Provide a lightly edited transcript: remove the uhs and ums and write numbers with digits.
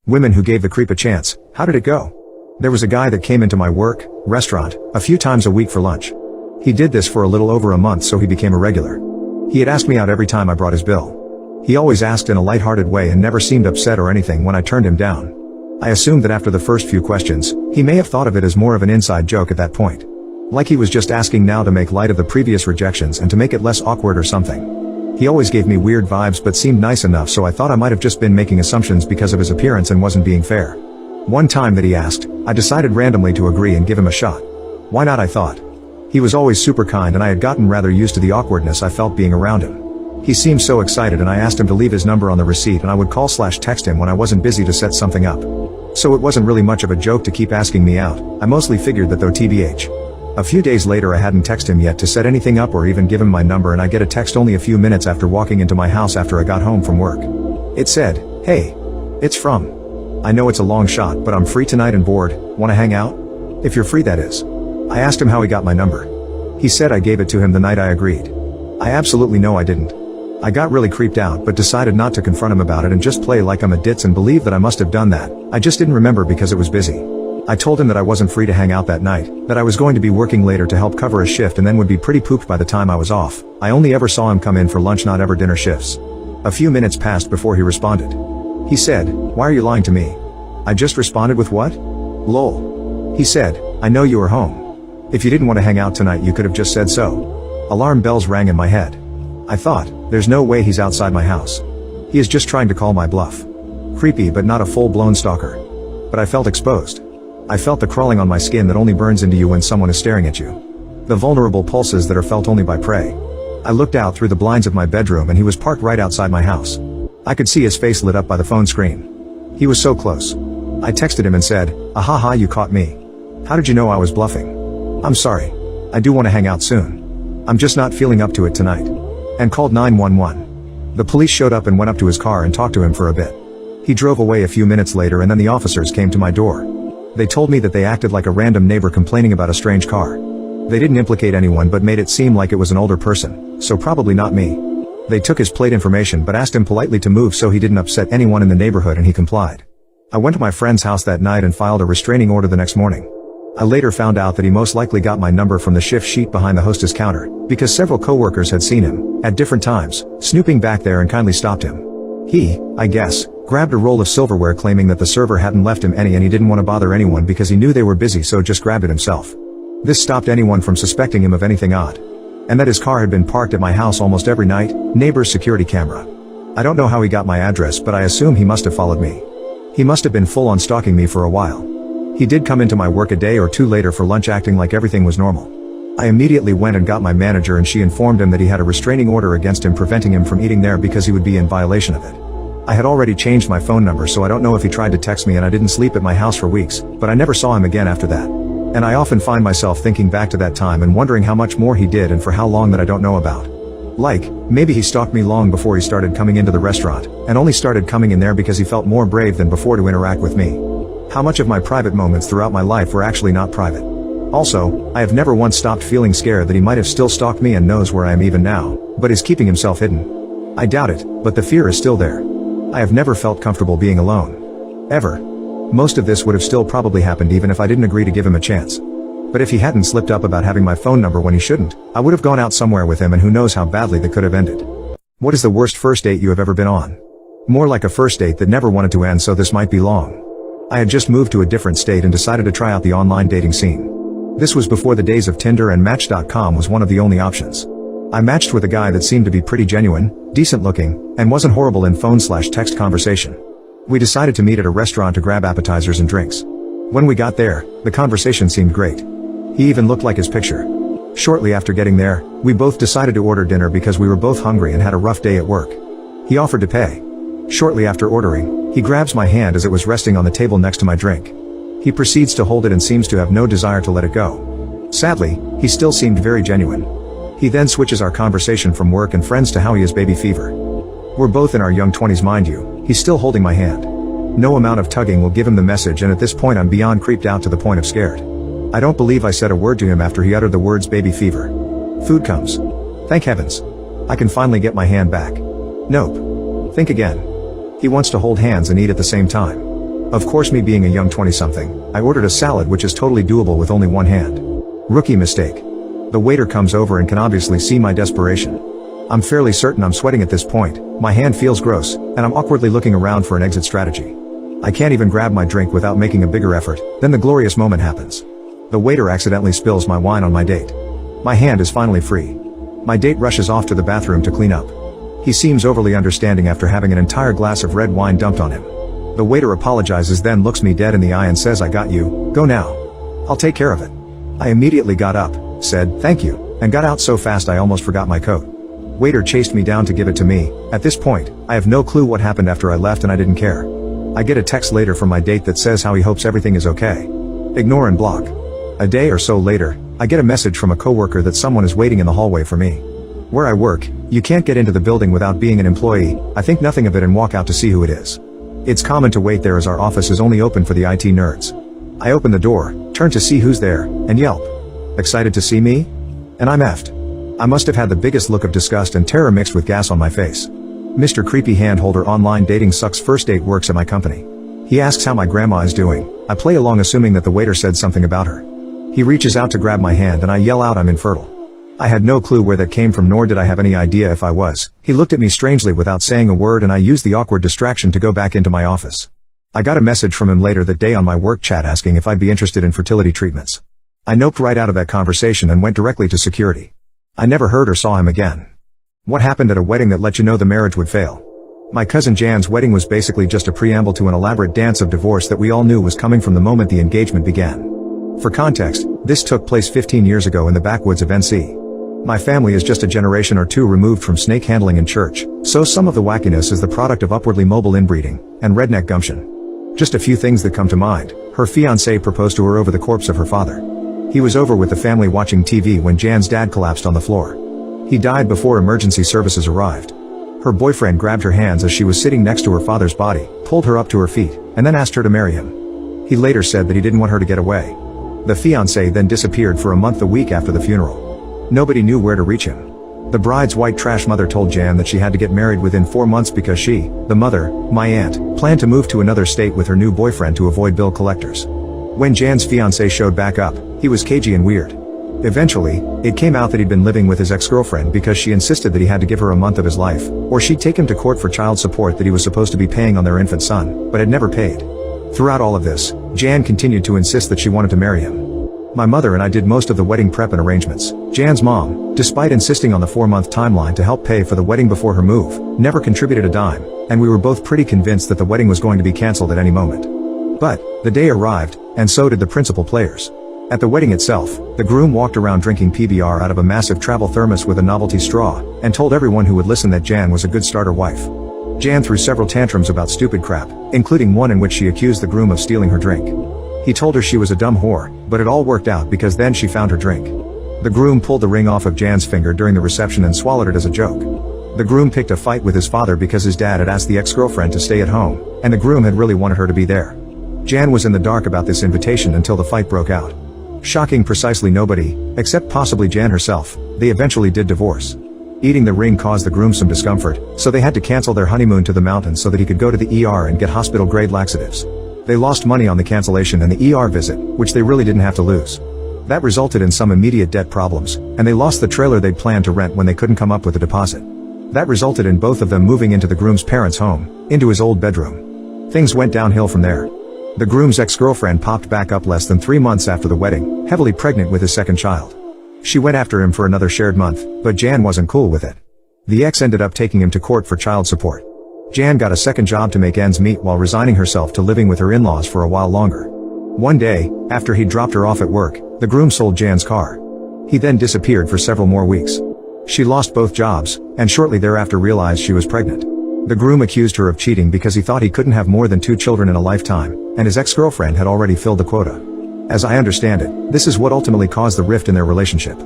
Women who gave the creep a chance. How did it go? There was a guy that came into my restaurant, a few times a week for lunch. He did this for a little over a month, so he became a regular. He had asked me out every time I brought his bill. He always asked in a lighthearted way and never seemed upset or anything when I turned him down. I assumed that after the first few questions, he may have thought of it as more of an inside joke at that point. Like he was just asking now to make light of the previous rejections and to make it less awkward or something. He always gave me weird vibes but seemed nice enough, so I thought I might have just been making assumptions because of his appearance and wasn't being fair. One time that he asked, I decided randomly to agree and give him a shot. Why not, I thought. He was always super kind and I had gotten rather used to the awkwardness I felt being around him. He seemed so excited and I asked him to leave his number on the receipt and I would call/text him when I wasn't busy to set something up. So it wasn't really much of a joke to keep asking me out. I mostly figured that though TBH. A few days later I hadn't texted him yet to set anything up or even give him my number, and I get a text only a few minutes after walking into my house after I got home from work. It said, "Hey. It's from. I know it's a long shot, but I'm free tonight and bored. Wanna hang out? If you're free, that is." I asked him how he got my number. He said I gave it to him the night I agreed. I absolutely know I didn't. I got really creeped out but decided not to confront him about it and just play like I'm a ditz and believe that I must have done that. I just didn't remember because it was busy. I told him that I wasn't free to hang out that night, that I was going to be working later to help cover a shift and then would be pretty pooped by the time I was off. I only ever saw him come in for lunch, not ever dinner shifts. A few minutes passed before he responded. He said, "Why are you lying to me?" I just responded with, "What? Lol." He said, "I know you were home. If you didn't want to hang out tonight you could have just said so." Alarm bells rang in my head. I thought, there's no way he's outside my house. He is just trying to call my bluff. Creepy but not a full-blown stalker. But I felt exposed. I felt the crawling on my skin that only burns into you when someone is staring at you. The vulnerable pulses that are felt only by prey. I looked out through the blinds of my bedroom and he was parked right outside my house. I could see his face lit up by the phone screen. He was so close. I texted him and said, "Ahaha, you caught me. How did you know I was bluffing? I'm sorry. I do want to hang out soon. I'm just not feeling up to it tonight." And called 911. The police showed up and went up to his car and talked to him for a bit. He drove away a few minutes later and then the officers came to my door. They told me that they acted like a random neighbor complaining about a strange car. They didn't implicate anyone but made it seem like it was an older person, so probably not me. They took his plate information but asked him politely to move so he didn't upset anyone in the neighborhood, and he complied. I went to my friend's house that night and filed a restraining order the next morning. I later found out that he most likely got my number from the shift sheet behind the hostess counter, because several coworkers had seen him, at different times, snooping back there and kindly stopped him. He, I guess, grabbed a roll of silverware claiming that the server hadn't left him any and he didn't want to bother anyone because he knew they were busy, so just grabbed it himself. This stopped anyone from suspecting him of anything odd. And that his car had been parked at my house almost every night, neighbor's security camera. I don't know how he got my address, but I assume he must have followed me. He must have been full on stalking me for a while. He did come into my work a day or two later for lunch acting like everything was normal. I immediately went and got my manager and she informed him that he had a restraining order against him preventing him from eating there because he would be in violation of it. I had already changed my phone number, so I don't know if he tried to text me, and I didn't sleep at my house for weeks, but I never saw him again after that. And I often find myself thinking back to that time and wondering how much more he did and for how long that I don't know about. Like, maybe he stalked me long before he started coming into the restaurant, and only started coming in there because he felt more brave than before to interact with me. How much of my private moments throughout my life were actually not private? Also, I have never once stopped feeling scared that he might have still stalked me and knows where I am even now, but is keeping himself hidden. I doubt it, but the fear is still there. I have never felt comfortable being alone. Ever. Most of this would have still probably happened even if I didn't agree to give him a chance. But if he hadn't slipped up about having my phone number when he shouldn't, I would have gone out somewhere with him, and who knows how badly that could have ended. What is the worst first date you have ever been on? More like a first date that never wanted to end, so this might be long. I had just moved to a different state and decided to try out the online dating scene. This was before the days of Tinder, and Match.com was one of the only options. I matched with a guy that seemed to be pretty genuine, decent looking, and wasn't horrible in phone/text conversation. We decided to meet at a restaurant to grab appetizers and drinks. When we got there, the conversation seemed great. He even looked like his picture. Shortly after getting there, we both decided to order dinner because we were both hungry and had a rough day at work. He offered to pay. Shortly after ordering, he grabs my hand as it was resting on the table next to my drink. He proceeds to hold it and seems to have no desire to let it go. Sadly, he still seemed very genuine. He then switches our conversation from work and friends to how he has baby fever. We're both in our young 20s, mind you. He's still holding my hand. No amount of tugging will give him the message, and at this point I'm beyond creeped out to the point of scared. I don't believe I said a word to him after he uttered the words baby fever. Food comes. Thank heavens. I can finally get my hand back. Nope. Think again. He wants to hold hands and eat at the same time. Of course, me being a young 20-something, I ordered a salad, which is totally doable with only one hand. Rookie mistake. The waiter comes over and can obviously see my desperation. I'm fairly certain I'm sweating at this point, my hand feels gross, and I'm awkwardly looking around for an exit strategy. I can't even grab my drink without making a bigger effort, then the glorious moment happens. The waiter accidentally spills my wine on my date. My hand is finally free. My date rushes off to the bathroom to clean up. He seems overly understanding after having an entire glass of red wine dumped on him. The waiter apologizes, then looks me dead in the eye and says, "I got you, go now. I'll take care of it." I immediately got up, said, "Thank you," and got out so fast I almost forgot my coat. Waiter chased me down to give it to me. At this point, I have no clue what happened after I left and I didn't care. I get a text later from my date that says how he hopes everything is okay. Ignore and block. A day or so later, I get a message from a coworker that someone is waiting in the hallway for me. Where I work, you can't get into the building without being an employee. I think nothing of it and walk out to see who it is. It's common to wait there as our office is only open for the IT nerds. I open the door, turn to see who's there, and yelp. Excited to see me? And I'm effed. I must have had the biggest look of disgust and terror mixed with gas on my face. Mr. Creepy Handholder Online Dating Sucks First Date works at my company. He asks how my grandma is doing. I play along assuming that the waiter said something about her. He reaches out to grab my hand and I yell out I'm infertile. I had no clue where that came from, nor did I have any idea if I was. He looked at me strangely without saying a word and I used the awkward distraction to go back into my office. I got a message from him later that day on my work chat asking if I'd be interested in fertility treatments. I noped right out of that conversation and went directly to security. I never heard or saw him again. What happened at a wedding that let you know the marriage would fail? My cousin Jan's wedding was basically just a preamble to an elaborate dance of divorce that we all knew was coming from the moment the engagement began. For context, this took place 15 years ago in the backwoods of NC. My family is just a generation or two removed from snake handling in church, so some of the wackiness is the product of upwardly mobile inbreeding and redneck gumption. Just a few things that come to mind. Her fiancé proposed to her over the corpse of her father. He was over with the family watching TV when Jan's dad collapsed on the floor. He died before emergency services arrived. Her boyfriend grabbed her hands as she was sitting next to her father's body, pulled her up to her feet, and then asked her to marry him. He later said that he didn't want her to get away. The fiancé then disappeared for a month the week after the funeral. Nobody knew where to reach him. The bride's white trash mother told Jan that she had to get married within 4 months because she, the mother, my aunt, planned to move to another state with her new boyfriend to avoid bill collectors. When Jan's fiancé showed back up, he was cagey and weird. Eventually, it came out that he'd been living with his ex-girlfriend because she insisted that he had to give her a month of his life, or she'd take him to court for child support that he was supposed to be paying on their infant son, but had never paid. Throughout all of this, Jan continued to insist that she wanted to marry him. My mother and I did most of the wedding prep and arrangements. Jan's mom, despite insisting on the 4-month timeline to help pay for the wedding before her move, never contributed a dime, and we were both pretty convinced that the wedding was going to be cancelled at any moment. But, the day arrived, and so did the principal players. At the wedding itself, the groom walked around drinking PBR out of a massive travel thermos with a novelty straw, and told everyone who would listen that Jan was a good starter wife. Jan threw several tantrums about stupid crap, including one in which she accused the groom of stealing her drink. He told her she was a dumb whore, but it all worked out because then she found her drink. The groom pulled the ring off of Jan's finger during the reception and swallowed it as a joke. The groom picked a fight with his father because his dad had asked the ex-girlfriend to stay at home, and the groom had really wanted her to be there. Jan was in the dark about this invitation until the fight broke out. Shocking precisely nobody, except possibly Jan herself, they eventually did divorce. Eating the ring caused the groom some discomfort, so they had to cancel their honeymoon to the mountains so that he could go to the ER and get hospital-grade laxatives. They lost money on the cancellation and the ER visit, which they really didn't have to lose. That resulted in some immediate debt problems, and they lost the trailer they'd planned to rent when they couldn't come up with a deposit. That resulted in both of them moving into the groom's parents' home, into his old bedroom. Things went downhill from there. The groom's ex-girlfriend popped back up less than 3 months after the wedding, heavily pregnant with his second child. She went after him for another shared month, but Jan wasn't cool with it. The ex ended up taking him to court for child support. Jan got a second job to make ends meet while resigning herself to living with her in-laws for a while longer. One day, after he dropped her off at work, the groom sold Jan's car. He then disappeared for several more weeks. She lost both jobs, and shortly thereafter realized she was pregnant. The groom accused her of cheating because he thought he couldn't have more than 2 children in a lifetime, and his ex-girlfriend had already filled the quota. As I understand it, this is what ultimately caused the rift in their relationship.